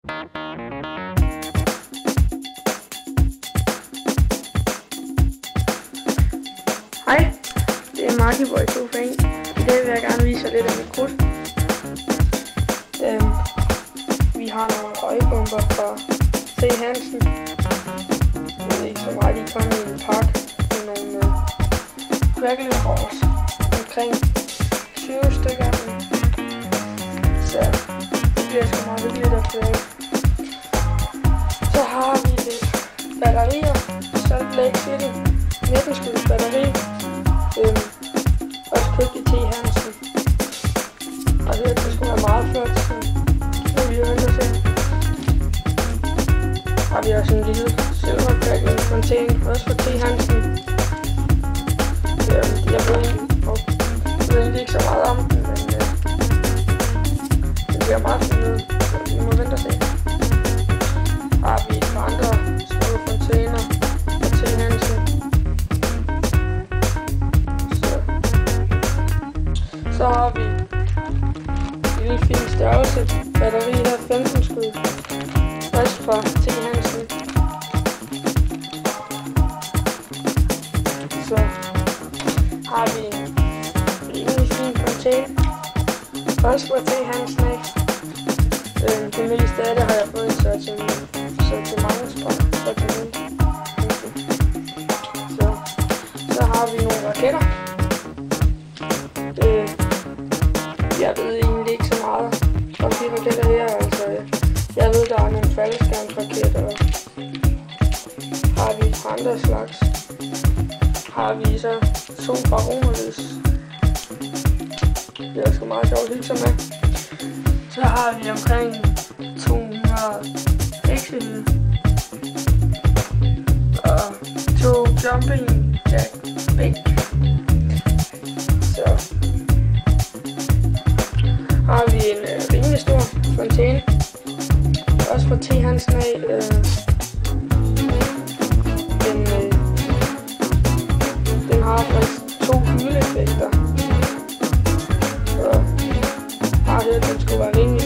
Hej, det er Markiboy Sofaen. I dag vil jeg gerne vise jer lidt af mit krudt. Vi har nogle røgbomber fra C. Hansen. Jeg ved ikke så meget, de kommer i en pakke med nogle crackle balls. Omkring 20 stykker af dem. Så det bliver sgu meget hyggeligt at prøve. Så har vi lidt batterier. Salt Lake City 19 skud batteri. Også købt i T. Hansen. Og det skulle være meget flot, så nu vil vi vente og se. Har vi også en lille silver crackling container, også fra T. Hansen. Jeg ved ikke så meget om den, men den bliver meget fin ud, så vi må vente og se. Har vi et par andre små container fra T. Hansen. Så har vi en lille fin størrelse batteri her, 15 skud, også fra T. Hansen. Så har vi en rimelig fin container, også fra T. Hansen af. Det meste af det har jeg fået i sortimentssortiment. Så har vi nogle raketter. Jeg ved egentlig ikke så meget om de raketter her, altså jeg ved der er nogle faldskærmsraketter, og har vi andre slags, har vi så 2 baronerlys. Det er sgu meget sjovt hygge sig med. Så har vi omkring 200 heksehyde og 2 jumping jack bæk. Så har vi en rimelig stor fontæne, også fra T. Hansen af. Den har faktisk 2 hyldeeffekter, så har det, at den skulle være rimelig